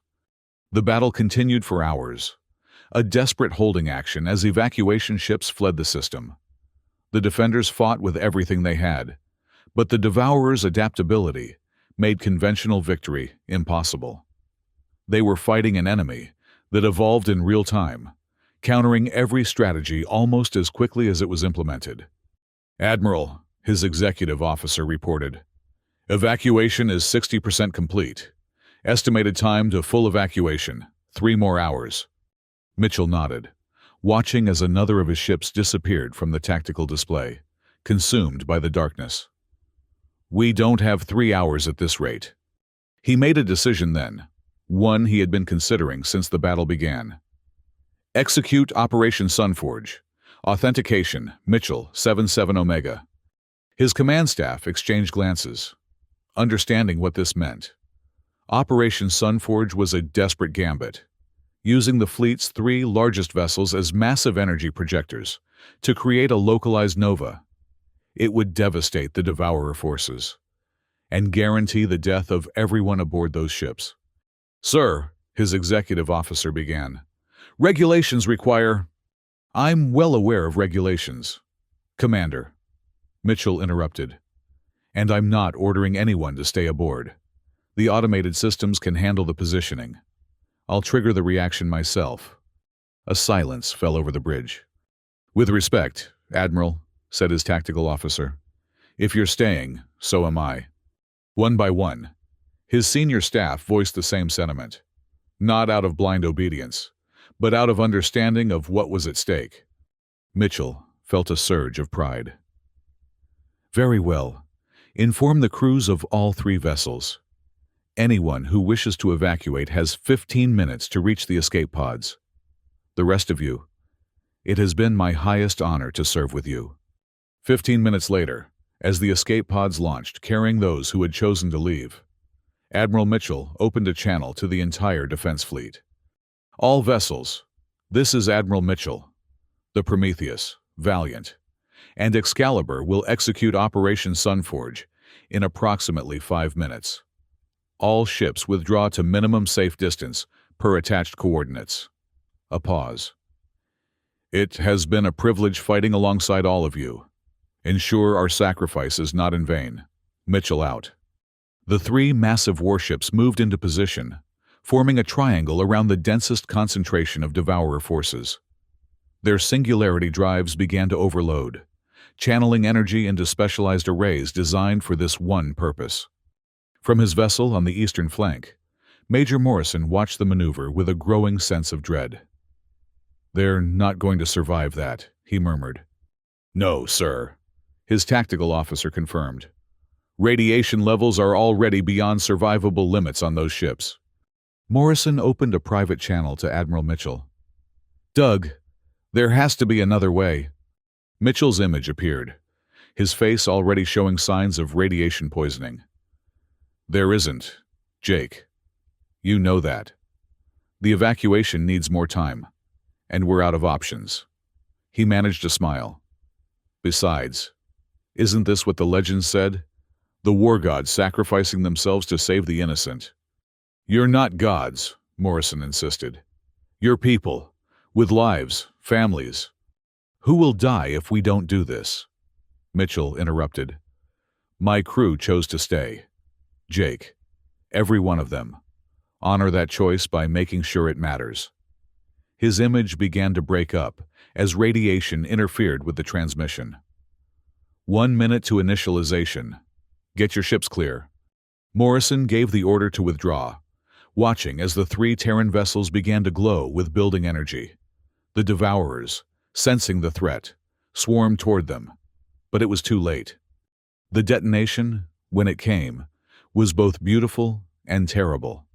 The battle continued for hours, a desperate holding action as evacuation ships fled the system. The defenders fought with everything they had, but the Devourers' adaptability made conventional victory impossible. They were fighting an enemy that evolved in real time, countering every strategy almost as quickly as it was implemented. "Admiral," his executive officer reported, "evacuation is 60% complete. Estimated time to full evacuation, 3 more hours." Mitchell nodded, watching as another of his ships disappeared from the tactical display, consumed by the darkness. "We don't have 3 hours at this rate." He made a decision then, one he had been considering since the battle began. "Execute Operation Sunforge. Authentication, Mitchell, 77 Omega." His command staff exchanged glances, understanding what this meant. Operation Sunforge was a desperate gambit, using the fleet's 3 largest vessels as massive energy projectors to create a localized nova. It would devastate the Devourer forces and guarantee the death of everyone aboard those ships. "Sir," his executive officer began, "regulations require—" "I'm well aware of regulations, Commander," Mitchell interrupted. "And I'm not ordering anyone to stay aboard. The automated systems can handle the positioning. I'll trigger the reaction myself." A silence fell over the bridge. "With respect, Admiral," said his tactical officer. If you're staying, so am I. One by one, his senior staff voiced the same sentiment, not out of blind obedience, but out of understanding of what was at stake. Mitchell felt a surge of pride. Very well. Inform the crews of all 3 vessels. Anyone who wishes to evacuate has 15 minutes to reach the escape pods. The rest of you, it has been my highest honor to serve with you. 15 minutes later, as the escape pods launched carrying those who had chosen to leave, Admiral Mitchell opened a channel to the entire defense fleet. All vessels, this is Admiral Mitchell. The Prometheus, Valiant, and Excalibur will execute Operation Sunforge in approximately 5 minutes. All ships withdraw to minimum safe distance per attached coordinates. A pause. It has been a privilege fighting alongside all of you. Ensure our sacrifice is not in vain. Mitchell out. The 3 massive warships moved into position, forming a triangle around the densest concentration of Devourer forces. Their singularity drives began to overload, channeling energy into specialized arrays designed for this one purpose. From his vessel on the eastern flank, Major Morrison watched the maneuver with a growing sense of dread. "They're not going to survive that," he murmured. "No, sir," his tactical officer confirmed. "Radiation levels are already beyond survivable limits on those ships." Morrison opened a private channel to Admiral Mitchell. "Doug, there has to be another way." Mitchell's image appeared, his face already showing signs of radiation poisoning. "There isn't, Jake. You know that. The evacuation needs more time, and we're out of options." He managed a smile. "Besides, isn't this what the legends said? The war gods sacrificing themselves to save the innocent." "You're not gods," Morrison insisted. "You're people, with lives, families. Who will die if we don't do this?" Mitchell interrupted. "My crew chose to stay. Jake, every one of them. Honor that choice by making sure it matters." His image began to break up as radiation interfered with the transmission. 1 minute to initialization. Get your ships clear. Morrison gave the order to withdraw, watching as the 3 Terran vessels began to glow with building energy. The Devourers, sensing the threat, swarmed toward them, but it was too late. The detonation, when it came, was both beautiful and terrible.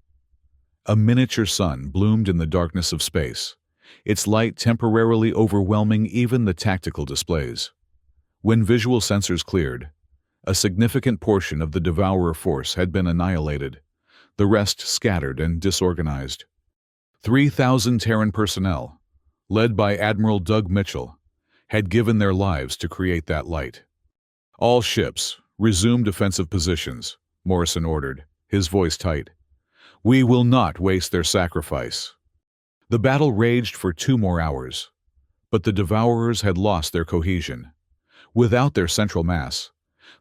A miniature sun bloomed in the darkness of space, its light temporarily overwhelming even the tactical displays. When visual sensors cleared, a significant portion of the Devourer force had been annihilated, the rest scattered and disorganized. 3,000 Terran personnel, led by Admiral Doug Mitchell, had given their lives to create that light. "All ships, resume defensive positions," Morrison ordered, his voice tight. "We will not waste their sacrifice." The battle raged for 2 more hours, but the Devourers had lost their cohesion. Without their central mass,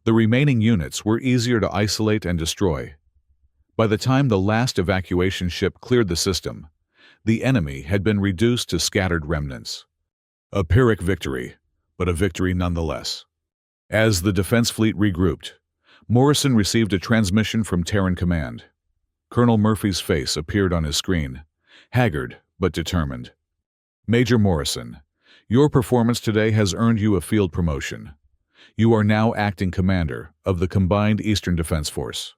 the remaining units were easier to isolate and destroy. By the time the last evacuation ship cleared the system, the enemy had been reduced to scattered remnants. A Pyrrhic victory, but a victory nonetheless. As the defense fleet regrouped, Morrison received a transmission from Terran Command. Colonel Murphy's face appeared on his screen, haggard but determined. "Major Morrison, your performance today has earned you a field promotion. You are now acting commander of the Combined Eastern Defense Force."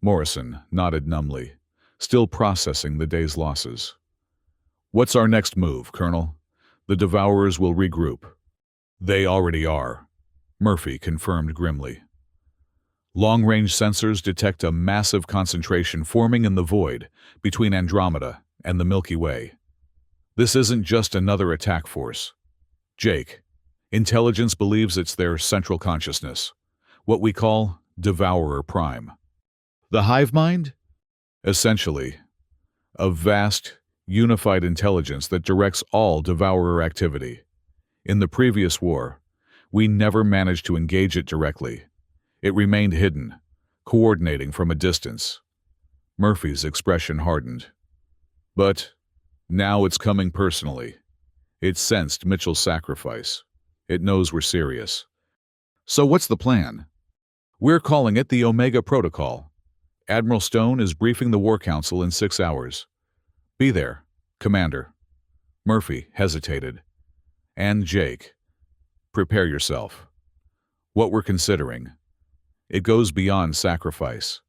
Morrison nodded numbly, still processing the day's losses. "What's our next move, Colonel?" "The Devourers will regroup." "They already are," Murphy confirmed grimly. Long-range sensors detect a massive concentration forming in the void between Andromeda and the Milky Way. This isn't just another attack force. Jake, intelligence believes it's their central consciousness, what we call Devourer Prime. The hive mind? Essentially, a vast, unified intelligence that directs all Devourer activity. In the previous war, we never managed to engage it directly. It remained hidden, coordinating from a distance. Murphy's expression hardened. But now it's coming personally. It sensed Mitchell's sacrifice. It knows we're serious. So what's the plan? We're calling it the Omega Protocol. Admiral Stone is briefing the War Council in 6 hours. Be there, Commander. Murphy hesitated. And Jake, prepare yourself. What we're considering. It goes beyond sacrifice.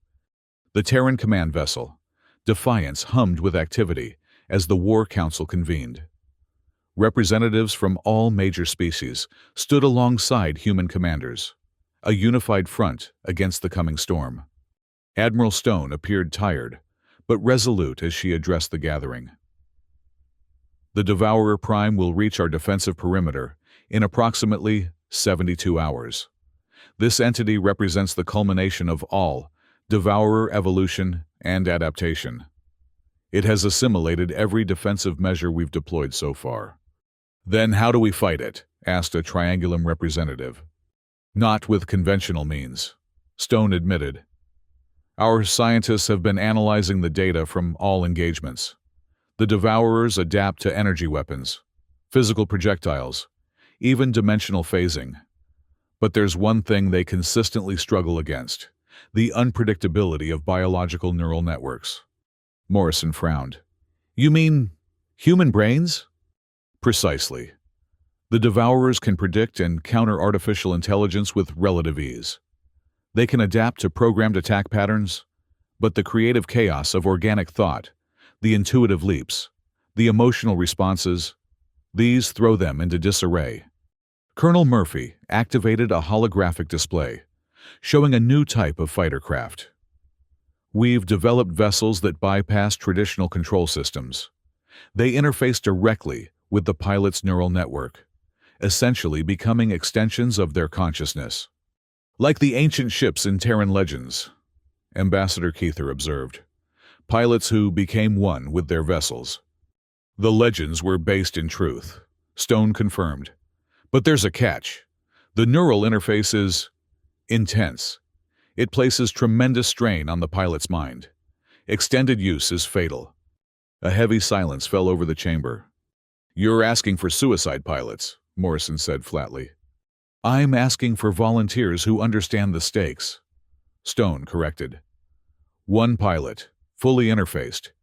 The Terran command vessel, Defiance, hummed with activity as the War Council convened. Representatives from all major species stood alongside human commanders, a unified front against the coming storm. Admiral Stone appeared tired, but resolute as she addressed the gathering. The Devourer Prime will reach our defensive perimeter in approximately 72 hours. This entity represents the culmination of all Devourer evolution and adaptation. It has assimilated every defensive measure we've deployed so far. Then how do we fight it? Asked a Triangulum representative. Not with conventional means, Stone admitted. Our scientists have been analyzing the data from all engagements. The Devourers adapt to energy weapons, physical projectiles, even dimensional phasing. But there's one thing they consistently struggle against: the unpredictability of biological neural networks. Morrison frowned. You mean human brains? Precisely. The Devourers can predict and counter artificial intelligence with relative ease. They can adapt to programmed attack patterns, but the creative chaos of organic thought, the intuitive leaps, the emotional responses, these throw them into disarray. Colonel Murphy activated a holographic display, showing a new type of fighter craft. We've developed vessels that bypass traditional control systems. They interface directly with the pilot's neural network, essentially becoming extensions of their consciousness. Like the ancient ships in Terran legends, Ambassador Keither observed, pilots who became one with their vessels. The legends were based in truth, Stone confirmed. But there's a catch. The neural interface is intense. It places tremendous strain on the pilot's mind. Extended use is fatal. A heavy silence fell over the chamber. You're asking for suicide pilots, Morrison said flatly. I'm asking for volunteers who understand the stakes, Stone corrected. One pilot, fully interfaced,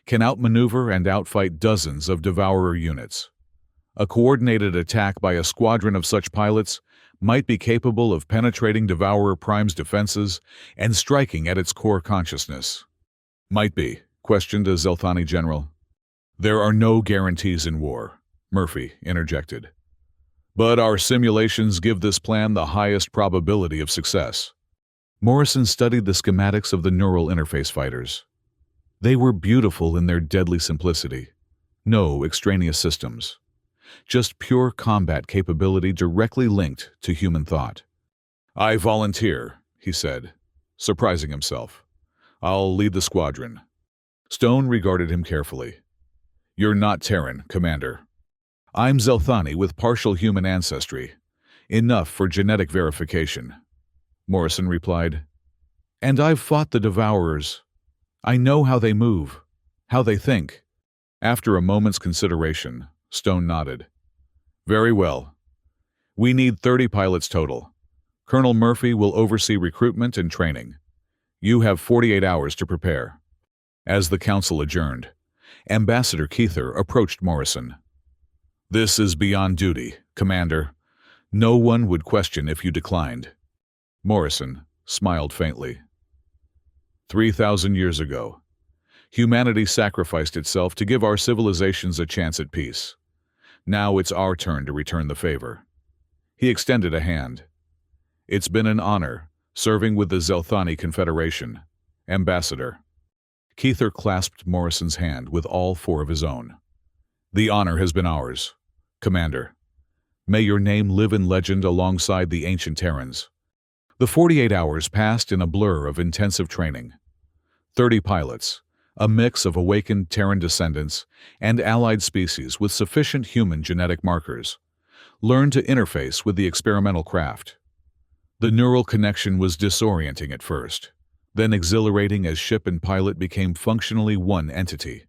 can outmaneuver and outfight dozens of Devourer units. A coordinated attack by a squadron of such pilots might be capable of penetrating Devourer Prime's defenses and striking at its core consciousness. Might be, questioned a Zelthani general. There are no guarantees in war, Murphy interjected. But our simulations give this plan the highest probability of success. Morrison studied the schematics of the neural interface fighters. They were beautiful in their deadly simplicity. No extraneous systems. Just pure combat capability directly linked to human thought. I volunteer, he said, surprising himself. I'll lead the squadron. Stone regarded him carefully. You're not Terran, Commander. I'm Zelthani with partial human ancestry. Enough for genetic verification. Morrison replied. And I've fought the Devourers. I know how they move, how they think. After a moment's consideration, Stone nodded. Very well. We need 30 pilots total. Colonel Murphy will oversee recruitment and training. You have 48 hours to prepare. As the council adjourned, Ambassador Keither approached Morrison. This is beyond duty, Commander. No one would question if you declined. Morrison smiled faintly. 3,000 years ago, humanity sacrificed itself to give our civilizations a chance at peace. Now it's our turn to return the favor. He extended a hand. It's been an honor, serving with the Zelthani Confederation. Ambassador. Keither clasped Morrison's hand with all four of his own. The honor has been ours, Commander. May your name live in legend alongside the ancient Terrans. The 48 hours passed in a blur of intensive training. 30 pilots, a mix of awakened Terran descendants and allied species with sufficient human genetic markers, learned to interface with the experimental craft. The neural connection was disorienting at first, then exhilarating as ship and pilot became functionally one entity.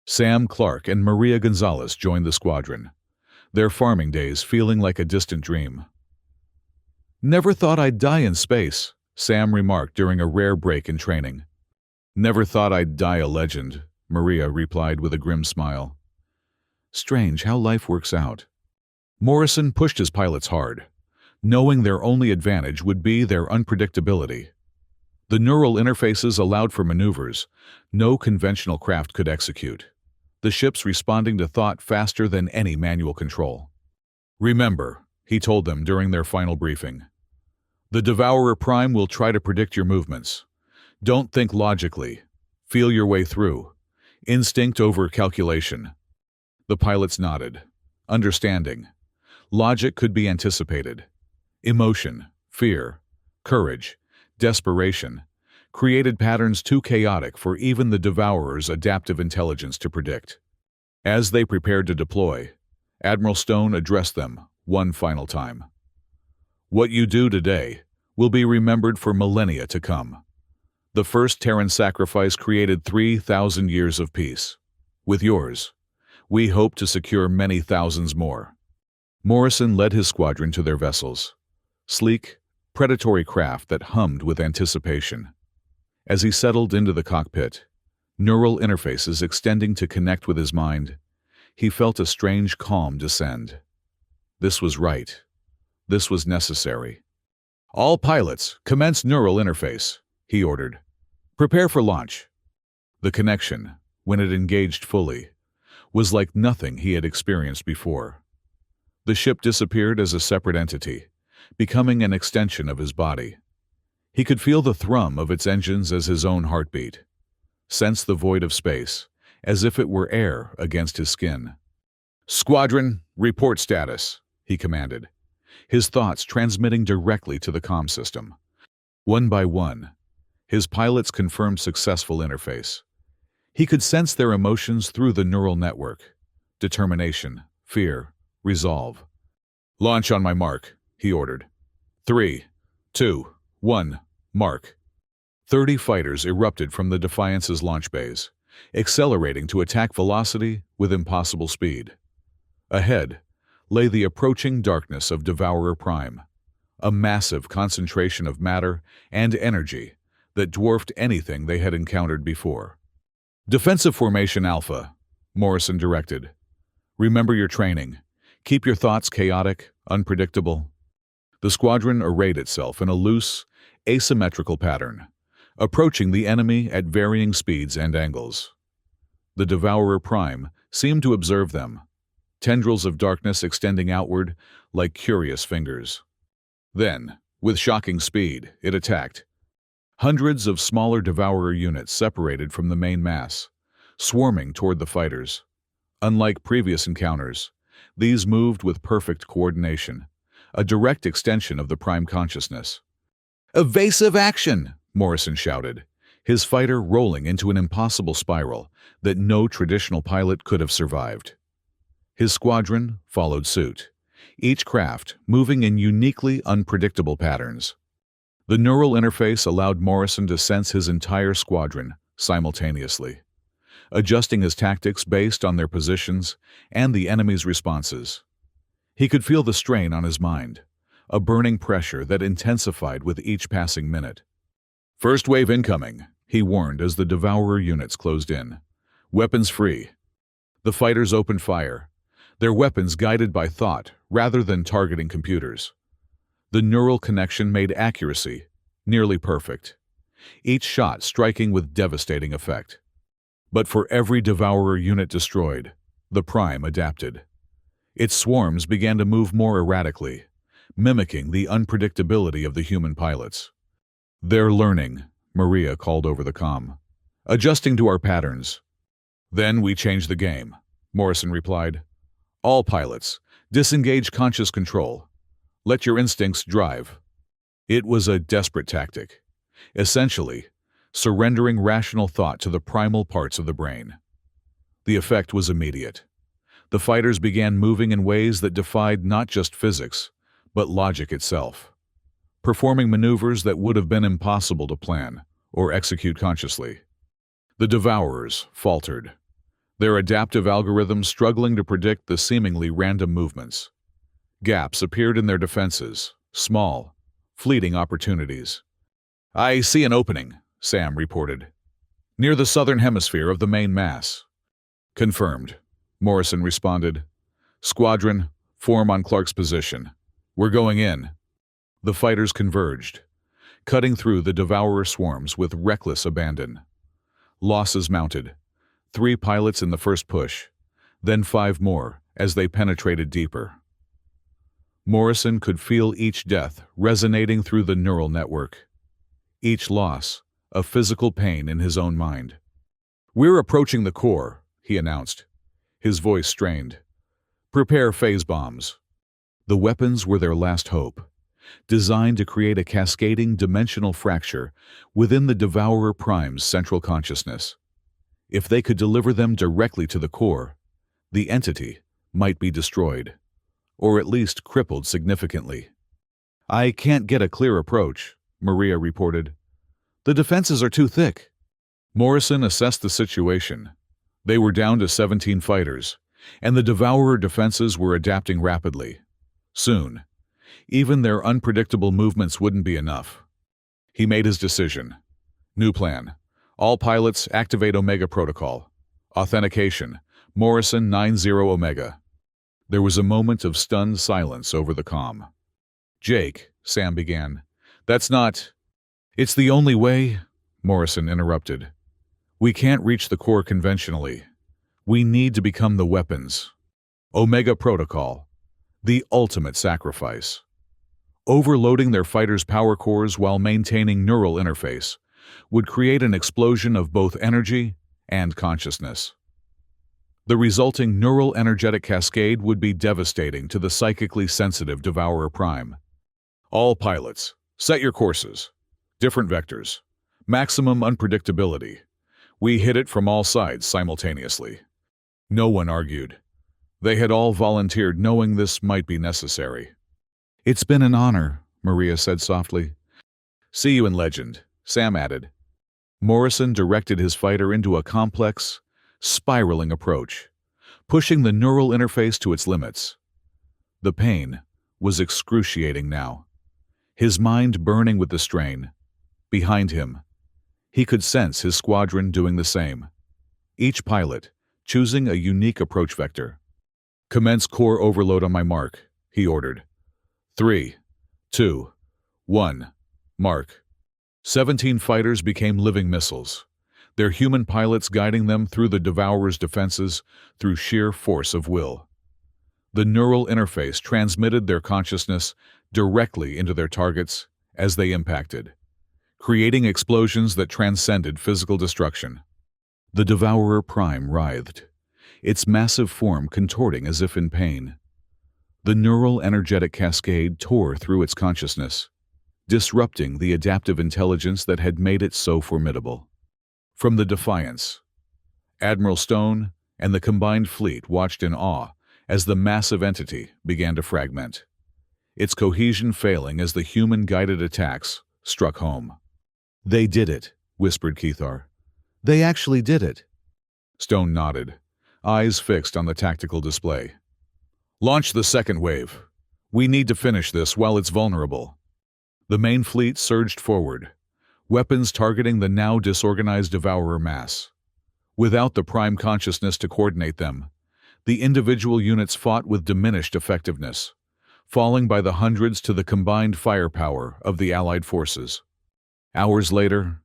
Sam Clark and Maria Gonzalez joined the squadron, their farming days feeling like a distant dream. "Never thought I'd die in space," Sam remarked during a rare break in training. "Never thought I'd die a legend," Maria replied with a grim smile. Strange how life works out. Morrison pushed his pilots hard, knowing their only advantage would be their unpredictability. The neural interfaces allowed for maneuvers no conventional craft could execute, the ships responding to thought faster than any manual control. "Remember," he told them during their final briefing, "the Devourer Prime will try to predict your movements. Don't think logically. Feel your way through. Instinct over calculation." The pilots nodded, understanding. Logic could be anticipated. Emotion, fear, courage, desperation created patterns too chaotic for even the Devourer's adaptive intelligence to predict. As they prepared to deploy, Admiral Stone addressed them one final time. "What you do today will be remembered for millennia to come. The first Terran sacrifice created 3,000 years of peace. With yours, we hope to secure many thousands more." Morrison led his squadron to their vessels, sleek, predatory craft that hummed with anticipation. As he settled into the cockpit, neural interfaces extending to connect with his mind, he felt a strange calm descend. This was right. This was necessary. "All pilots, commence neural interface," he ordered. "Prepare for launch." The connection, when it engaged fully, was like nothing he had experienced before. The ship disappeared as a separate entity, becoming an extension of his body. He could feel the thrum of its engines as his own heartbeat, sense the void of space, as if it were air against his skin. "Squadron, report status," he commanded, his thoughts transmitting directly to the comm system. One by one, his pilots confirmed successful interface. He could sense their emotions through the neural network: determination, fear, resolve. "Launch on my mark," he ordered. 3, 2, 1, mark. 30 fighters erupted from the Defiance's launch bays, accelerating to attack velocity with impossible speed. Ahead lay the approaching darkness of Devourer Prime, a massive concentration of matter and energy that dwarfed anything they had encountered before. "Defensive Formation Alpha," Morrison directed. "Remember your training. Keep your thoughts chaotic, unpredictable." The squadron arrayed itself in a loose, asymmetrical pattern, approaching the enemy at varying speeds and angles. The Devourer Prime seemed to observe them, tendrils of darkness extending outward like curious fingers. Then, with shocking speed, it attacked. Hundreds of smaller Devourer units separated from the main mass, swarming toward the fighters. Unlike previous encounters, these moved with perfect coordination, a direct extension of the Prime consciousness. "Evasive action!" Morrison shouted, his fighter rolling into an impossible spiral that no traditional pilot could have survived. His squadron followed suit, each craft moving in uniquely unpredictable patterns. The neural interface allowed Morrison to sense his entire squadron simultaneously, adjusting his tactics based on their positions and the enemy's responses. He could feel the strain on his mind, a burning pressure that intensified with each passing minute. "First wave incoming," he warned as the Devourer units closed in. "Weapons free." The fighters opened fire, their weapons guided by thought rather than targeting computers. The neural connection made accuracy nearly perfect, each shot striking with devastating effect. But for every Devourer unit destroyed, the Prime adapted. Its swarms began to move more erratically, mimicking the unpredictability of the human pilots. "They're learning," Maria called over the comm. "Adjusting to our patterns." "Then we change the game," Morrison replied. "All pilots, disengage conscious control. Let your instincts drive." It was a desperate tactic, essentially surrendering rational thought to the primal parts of the brain. The effect was immediate. The fighters began moving in ways that defied not just physics, but logic itself, performing maneuvers that would have been impossible to plan or execute consciously. The Devourers faltered, their adaptive algorithms struggling to predict the seemingly random movements. Gaps appeared in their defenses, small, fleeting opportunities. "I see an opening," Sam reported. "Near the southern hemisphere of the main mass." "Confirmed," Morrison responded. "Squadron, form on Clark's position. We're going in." The fighters converged, cutting through the devourer swarms with reckless abandon. Losses mounted. 3 pilots in the first push, then 5 more as they penetrated deeper. Morrison could feel each death resonating through the neural network. Each loss, a physical pain in his own mind. "We're approaching the core," he announced, his voice strained. "Prepare phase bombs." The weapons were their last hope, designed to create a cascading dimensional fracture within the Devourer Prime's central consciousness. If they could deliver them directly to the core, the entity might be destroyed, or at least crippled significantly. "I can't get a clear approach," Maria reported. "The defenses are too thick." Morrison assessed the situation. They were down to 17 fighters, and the Devourer defenses were adapting rapidly. Soon, even their unpredictable movements wouldn't be enough. He made his decision. New plan. All pilots activate Omega Protocol. Authentication. Morrison 90 Omega. There was a moment of stunned silence over the comm. "Jake," Sam began. "That's not—" "It's the only way," Morrison interrupted. "We can't reach the core conventionally. We need to become the weapons. Omega Protocol. The ultimate sacrifice. Overloading their fighters' power cores while maintaining neural interface would create an explosion of both energy and consciousness. The resulting neural energetic cascade would be devastating to the psychically sensitive Devourer Prime. All pilots, set your courses. Different vectors. Maximum unpredictability. We hit it from all sides simultaneously." No one argued. They had all volunteered knowing this might be necessary. "It's been an honor," Maria said softly. "See you in Legend," Sam added. Morrison directed his fighter into a complex, spiraling approach, pushing the neural interface to its limits. The pain was excruciating now, his mind burning with the strain. Behind him, he could sense his squadron doing the same, each pilot choosing a unique approach vector. "Commence core overload on my mark," he ordered. 3, 2, 1, mark. 17 fighters became living missiles, their human pilots guiding them through the Devourer's defenses through sheer force of will. The neural interface transmitted their consciousness directly into their targets as they impacted, creating explosions that transcended physical destruction. The Devourer Prime writhed, its massive form contorting as if in pain. The neural energetic cascade tore through its consciousness, disrupting the adaptive intelligence that had made it so formidable. From the Defiance, Admiral Stone and the combined fleet watched in awe as the massive entity began to fragment, its cohesion failing as the human-guided attacks struck home. "They did it," whispered Kethar. "They actually did it." Stone nodded, eyes fixed on the tactical display. "Launch the second wave. We need to finish this while it's vulnerable." The main fleet surged forward, weapons targeting the now disorganized Devourer mass. Without the Prime consciousness to coordinate them, the individual units fought with diminished effectiveness, falling by the hundreds to the combined firepower of the Allied forces. Hours later,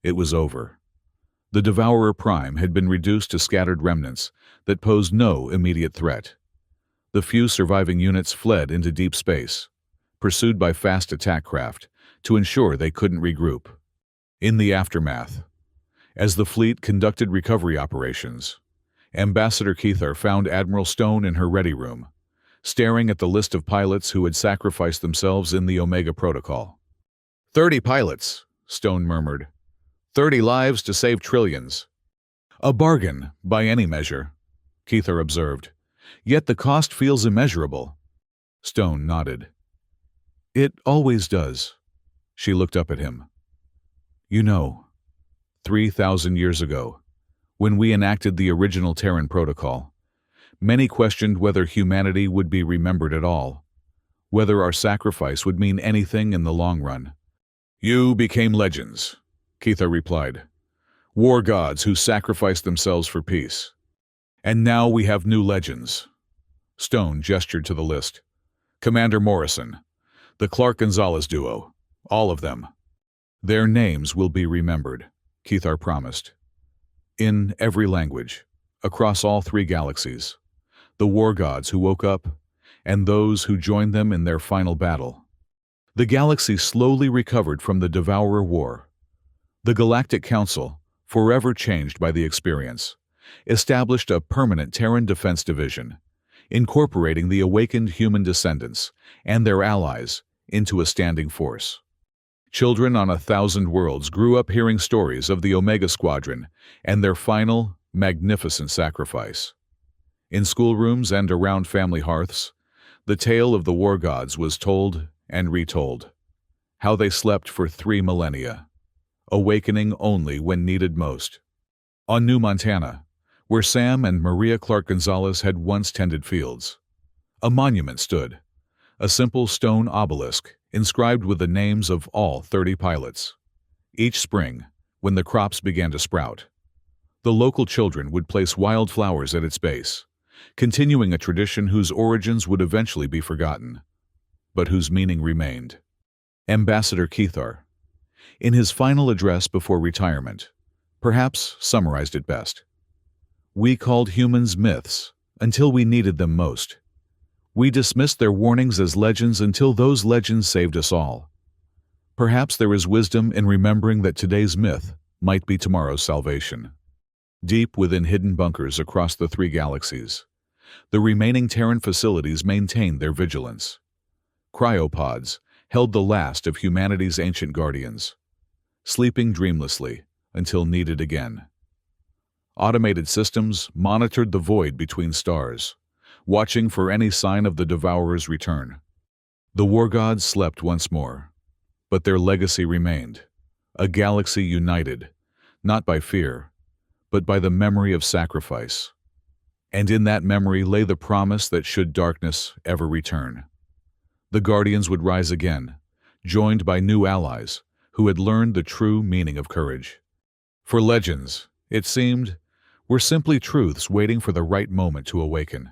it was over. The Devourer Prime had been reduced to scattered remnants that posed no immediate threat. The few surviving units fled into deep space, pursued by fast attack craft to ensure they couldn't regroup. In the aftermath, as the fleet conducted recovery operations, Ambassador Kethar found Admiral Stone in her ready room, staring at the list of pilots who had sacrificed themselves in the Omega Protocol. 30 pilots, Stone murmured. 30 lives to save trillions. A bargain, by any measure, Kethar observed. Yet the cost feels immeasurable. Stone nodded. It always does. She looked up at him. You know, 3,000 years ago, when we enacted the original Terran Protocol, many questioned whether humanity would be remembered at all, whether our sacrifice would mean anything in the long run. "You became legends," Keitha replied. "War gods who sacrificed themselves for peace. And now we have new legends." Stone gestured to the list. "Commander Morrison, the Clark Gonzalez duo, all of them. Their names will be remembered," Keithar promised. "In every language, across all 3 galaxies, the war gods who woke up, and those who joined them in their final battle." The galaxy slowly recovered from the Devourer War. The Galactic Council, forever changed by the experience, established a permanent Terran Defense Division, incorporating the awakened human descendants and their allies into a standing force. Children on 1,000 worlds grew up hearing stories of the Omega Squadron and their final, magnificent sacrifice. In schoolrooms and around family hearths, the tale of the war gods was told and retold. How they slept for 3 millennia, awakening only when needed most. On New Montana, where Sam and Maria Clark Gonzalez had once tended fields, a monument stood, a simple stone obelisk inscribed with the names of all 30 pilots. Each spring, when the crops began to sprout, the local children would place wildflowers at its base, continuing a tradition whose origins would eventually be forgotten, but whose meaning remained. Ambassador Keithar, in his final address before retirement, perhaps summarized it best. "We called humans myths until we needed them most. We dismissed their warnings as legends until those legends saved us all. Perhaps there is wisdom in remembering that today's myth might be tomorrow's salvation." Deep within hidden bunkers across the 3 galaxies, the remaining Terran facilities maintained their vigilance. Cryopods held the last of humanity's ancient guardians, sleeping dreamlessly until needed again. Automated systems monitored the void between stars, watching for any sign of the Devourer's return. The war gods slept once more, but their legacy remained, a galaxy united, not by fear, but by the memory of sacrifice. And in that memory lay the promise that should darkness ever return, the Guardians would rise again, joined by new allies who had learned the true meaning of courage. For legends, it seemed, were simply truths waiting for the right moment to awaken.